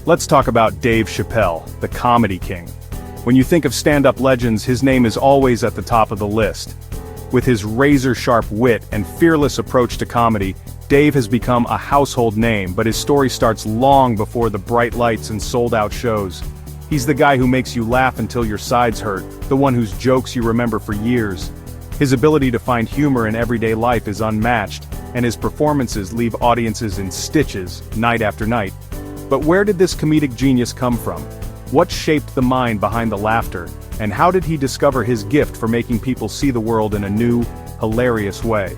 Let's talk about Dave Chappelle, the comedy king. When you think of stand-up legends, his name is always at the top of the list. With his razor-sharp wit and fearless approach to comedy, Dave has become a household name, but his story starts long before the bright lights and sold-out shows. He's the guy who makes you laugh until your sides hurt, the one whose jokes you remember for years. His ability to find humor in everyday life is unmatched, and his performances leave audiences in stitches, night after night. But where did this comedic genius come from? What shaped the mind behind the laughter, and how did he discover his gift for making people see the world in a new, hilarious way?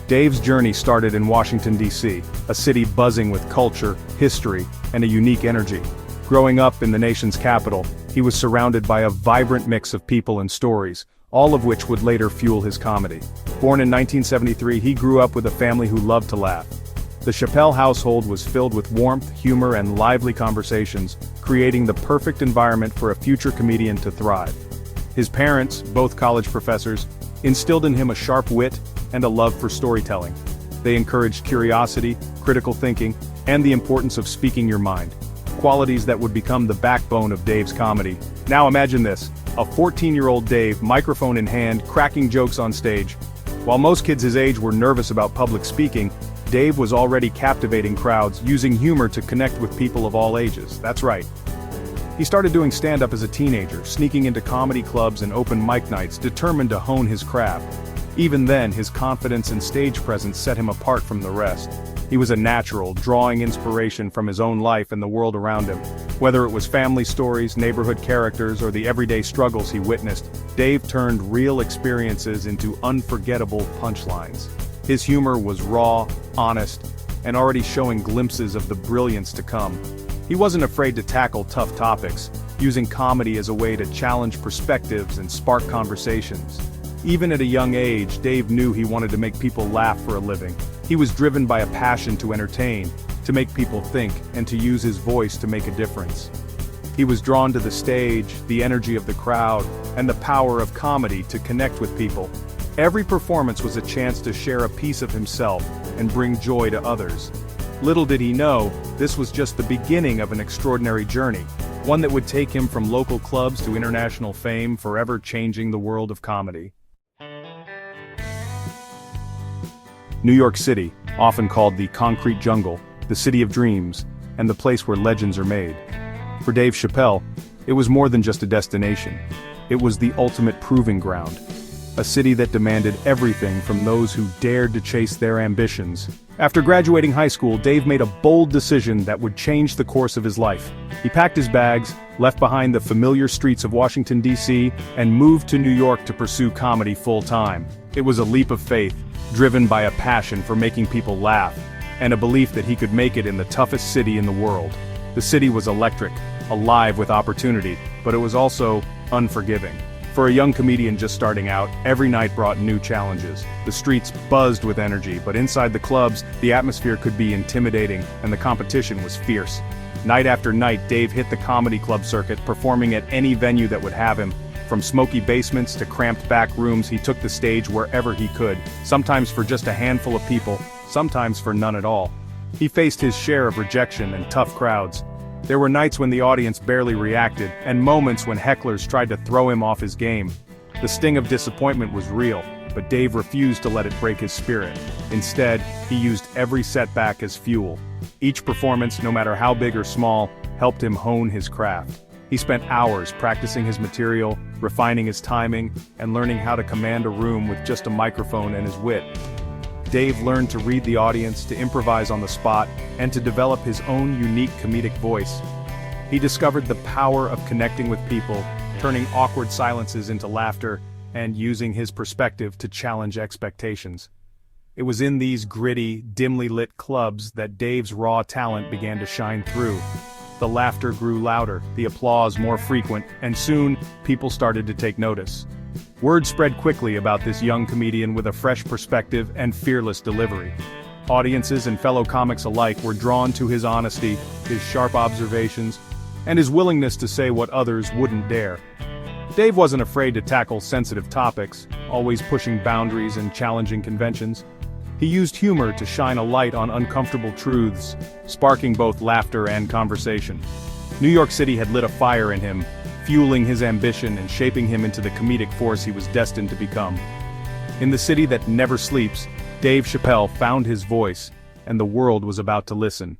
Dave's journey started in Washington, D.C., a city buzzing with culture, history, and a unique energy. Growing up in the nation's capital, he was surrounded by a vibrant mix of people and stories, all of which would later fuel his comedy. Born in 1973, he grew up with a family who loved to laugh. The Chappelle household was filled with warmth, humor, and lively conversations, creating the perfect environment for a future comedian to thrive. His parents, both college professors, instilled in him a sharp wit and a love for storytelling. They encouraged curiosity, critical thinking, and the importance of speaking your mind, qualities that would become the backbone of Dave's comedy. Now imagine this, a 14-year-old Dave, microphone in hand, cracking jokes on stage. While most kids his age were nervous about public speaking, Dave was already captivating crowds, using humor to connect with people of all ages. That's right. He started doing stand-up as a teenager, sneaking into comedy clubs and open mic nights, determined to hone his craft. Even then, his confidence and stage presence set him apart from the rest. He was a natural, drawing inspiration from his own life and the world around him. Whether it was family stories, neighborhood characters, or the everyday struggles he witnessed, Dave turned real experiences into unforgettable punchlines. His humor was raw, honest, and already showing glimpses of the brilliance to come. He wasn't afraid to tackle tough topics, using comedy as a way to challenge perspectives and spark conversations. Even at a young age, Dave knew he wanted to make people laugh for a living. He was driven by a passion to entertain, to make people think, and to use his voice to make a difference. He was drawn to the stage, the energy of the crowd, and the power of comedy to connect with people. Every performance was a chance to share a piece of himself and bring joy to others. Little did he know, this was just the beginning of an extraordinary journey, one that would take him from local clubs to international fame, forever changing the world of comedy. New York City, often called the concrete jungle, the city of dreams, and the place where legends are made. For Dave Chappelle, it was more than just a destination. It was the ultimate proving ground. A city that demanded everything from those who dared to chase their ambitions. After graduating high school, Dave made a bold decision that would change the course of his life. He packed his bags, left behind the familiar streets of Washington, D.C., and moved to New York to pursue comedy full-time. It was a leap of faith, driven by a passion for making people laugh, and a belief that he could make it in the toughest city in the world. The city was electric, alive with opportunity, but it was also unforgiving. For a young comedian just starting out, every night brought new challenges. The streets buzzed with energy, but inside the clubs, the atmosphere could be intimidating, and the competition was fierce. Night after night, Dave hit the comedy club circuit, performing at any venue that would have him. From smoky basements to cramped back rooms, he took the stage wherever he could, sometimes for just a handful of people, sometimes for none at all. He faced his share of rejection and tough crowds. There were nights when the audience barely reacted, and moments when hecklers tried to throw him off his game. The sting of disappointment was real, but Dave refused to let it break his spirit. Instead, he used every setback as fuel. Each performance, no matter how big or small, helped him hone his craft. He spent hours practicing his material, refining his timing, and learning how to command a room with just a microphone and his wit. Dave learned to read the audience, to improvise on the spot, and to develop his own unique comedic voice. He discovered the power of connecting with people, turning awkward silences into laughter, and using his perspective to challenge expectations. It was in these gritty, dimly lit clubs that Dave's raw talent began to shine through. The laughter grew louder, the applause more frequent, and soon, people started to take notice. Word spread quickly about this young comedian with a fresh perspective and fearless delivery. Audiences and fellow comics alike were drawn to his honesty, his sharp observations, and his willingness to say what others wouldn't dare. Dave wasn't afraid to tackle sensitive topics, always pushing boundaries and challenging conventions. He used humor to shine a light on uncomfortable truths, sparking both laughter and conversation. New York City had lit a fire in him, fueling his ambition and shaping him into the comedic force he was destined to become. In the city that never sleeps, Dave Chappelle found his voice, and the world was about to listen.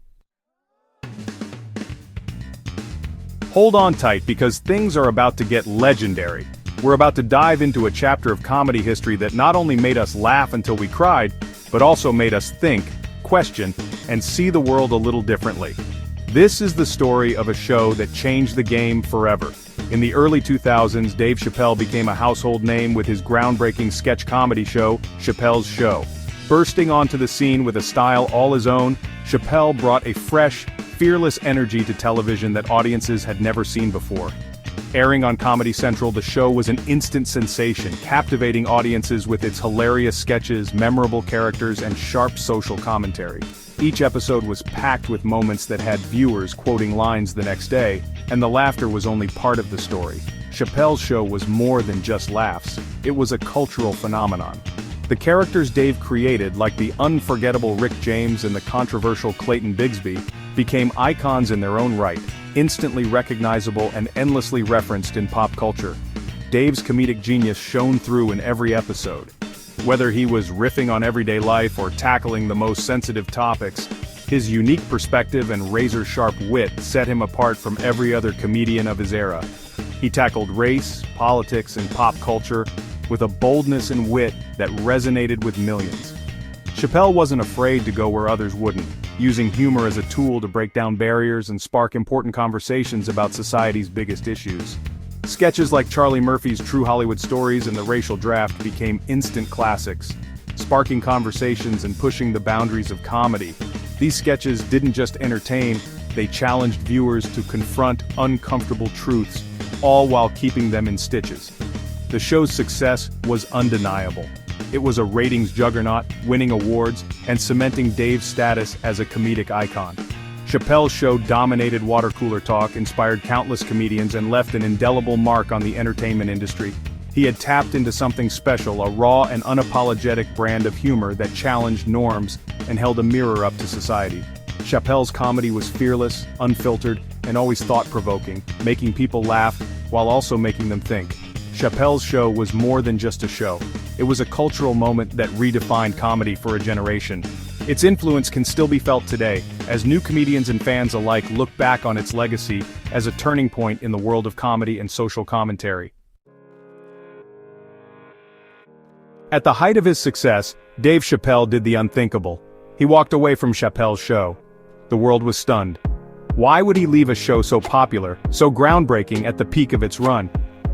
Hold on tight, because things are about to get legendary. We're about to dive into a chapter of comedy history that not only made us laugh until we cried, but also made us think, question, and see the world a little differently. This is the story of a show that changed the game forever. In the early 2000s, Dave Chappelle became a household name with his groundbreaking sketch comedy show, Chappelle's Show. Bursting onto the scene with a style all his own, Chappelle brought a fresh, fearless energy to television that audiences had never seen before. Airing on Comedy Central, the show was an instant sensation, captivating audiences with its hilarious sketches, memorable characters, and sharp social commentary. Each episode was packed with moments that had viewers quoting lines the next day, and the laughter was only part of the story. Chappelle's Show was more than just laughs. It was a cultural phenomenon. The characters Dave created, like the unforgettable Rick James and the controversial Clayton Bigsby, became icons in their own right, instantly recognizable and endlessly referenced in pop culture. Dave's comedic genius shone through in every episode. Whether he was riffing on everyday life or tackling the most sensitive topics, his unique perspective and razor-sharp wit set him apart from every other comedian of his era. He tackled race, politics, and pop culture with a boldness and wit that resonated with millions. Chappelle wasn't afraid to go where others wouldn't, using humor as a tool to break down barriers and spark important conversations about society's biggest issues. Sketches like Charlie Murphy's True Hollywood Stories and The Racial Draft became instant classics, sparking conversations and pushing the boundaries of comedy. These sketches didn't just entertain, they challenged viewers to confront uncomfortable truths, all while keeping them in stitches. The show's success was undeniable. It was a ratings juggernaut, winning awards, and cementing Dave's status as a comedic icon. Chappelle's Show dominated water cooler talk, inspired countless comedians, and left an indelible mark on the entertainment industry. He had tapped into something special, a raw and unapologetic brand of humor that challenged norms and held a mirror up to society. Chappelle's comedy was fearless, unfiltered, and always thought-provoking, making people laugh while also making them think. Chappelle's Show was more than just a show. It was a cultural moment that redefined comedy for a generation. Its influence can still be felt today, as new comedians and fans alike look back on its legacy as a turning point in the world of comedy and social commentary. At the height of his success, Dave Chappelle did the unthinkable. He walked away from Chappelle's Show. The world was stunned. Why would he leave a show so popular, so groundbreaking at the peak of its run?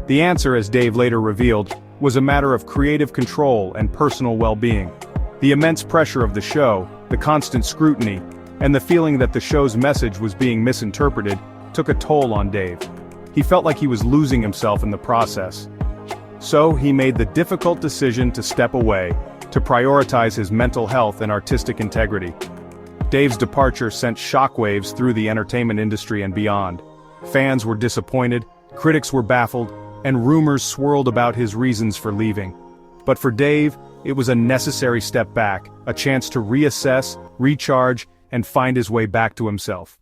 The answer, as Dave later revealed, was a matter of creative control and personal well-being. The immense pressure of the show, the constant scrutiny, and the feeling that the show's message was being misinterpreted took a toll on Dave. He felt like he was losing himself in the process. So he made the difficult decision to step away, to prioritize his mental health and artistic integrity. Dave's departure sent shockwaves through the entertainment industry and beyond. Fans were disappointed, critics were baffled, and rumors swirled about his reasons for leaving. But for Dave, it was a necessary step back, a chance to reassess, recharge, and find his way back to himself.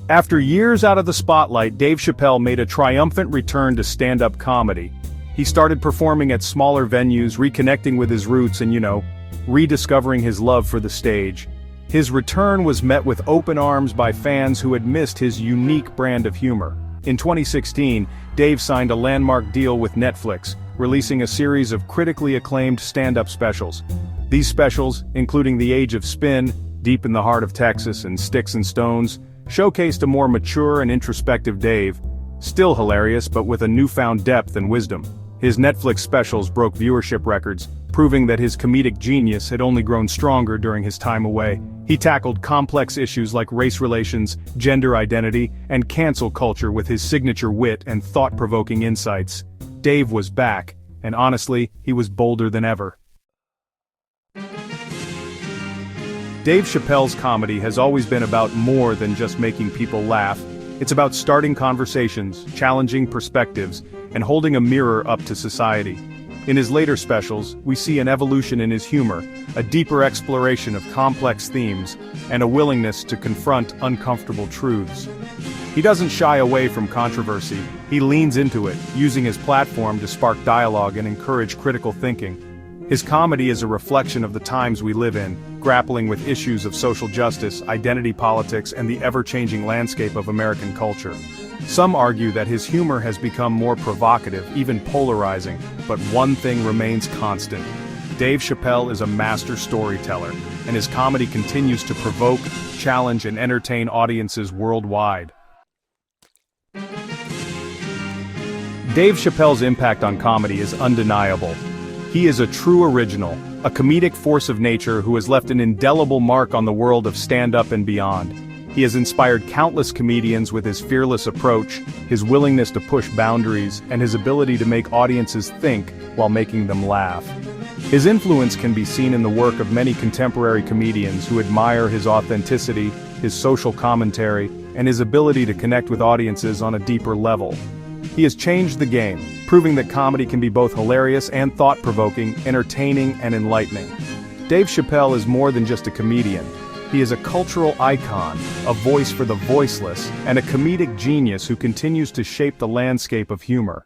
After years out of the spotlight, Dave Chappelle made a triumphant return to stand-up comedy. He started performing at smaller venues, reconnecting with his roots and, rediscovering his love for the stage. His return was met with open arms by fans who had missed his unique brand of humor. In 2016, Dave signed a landmark deal with Netflix, releasing a series of critically acclaimed stand-up specials. These specials, including The Age of Spin, Deep in the Heart of Texas, and Sticks and Stones, showcased a more mature and introspective Dave, still hilarious but with a newfound depth and wisdom. His Netflix specials broke viewership records, proving that his comedic genius had only grown stronger during his time away. He tackled complex issues like race relations, gender identity, and cancel culture with his signature wit and thought-provoking insights. Dave was back, and honestly, he was bolder than ever. Dave Chappelle's comedy has always been about more than just making people laugh. It's about starting conversations, challenging perspectives, and holding a mirror up to society. In his later specials, we see an evolution in his humor, a deeper exploration of complex themes, and a willingness to confront uncomfortable truths. He doesn't shy away from controversy, he leans into it, using his platform to spark dialogue and encourage critical thinking. His comedy is a reflection of the times we live in, grappling with issues of social justice, identity politics, and the ever-changing landscape of American culture. Some argue that his humor has become more provocative, even polarizing, but one thing remains constant. Dave Chappelle is a master storyteller, and his comedy continues to provoke, challenge, and entertain audiences worldwide. Dave Chappelle's impact on comedy is undeniable. He is a true original, a comedic force of nature who has left an indelible mark on the world of stand-up and beyond. He has inspired countless comedians with his fearless approach, his willingness to push boundaries, and his ability to make audiences think while making them laugh. His influence can be seen in the work of many contemporary comedians who admire his authenticity, his social commentary, and his ability to connect with audiences on a deeper level. He has changed the game, proving that comedy can be both hilarious and thought-provoking, entertaining and enlightening. Dave Chappelle is more than just a comedian. He is a cultural icon, a voice for the voiceless, and a comedic genius who continues to shape the landscape of humor.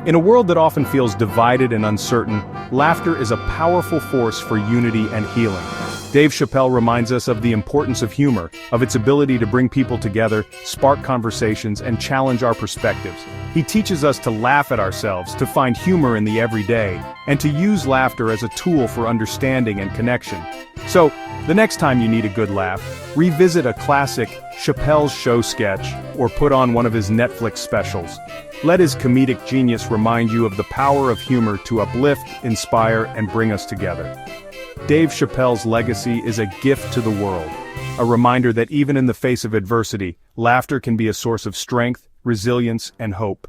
In a world that often feels divided and uncertain, laughter is a powerful force for unity and healing. Dave Chappelle reminds us of the importance of humor, of its ability to bring people together, spark conversations, and challenge our perspectives. He teaches us to laugh at ourselves, to find humor in the everyday, and to use laughter as a tool for understanding and connection. So, the next time you need a good laugh, revisit a classic Chappelle's Show sketch, or put on one of his Netflix specials. Let his comedic genius remind you of the power of humor to uplift, inspire, and bring us together. Dave Chappelle's legacy is a gift to the world, a reminder that even in the face of adversity, laughter can be a source of strength, resilience, and hope.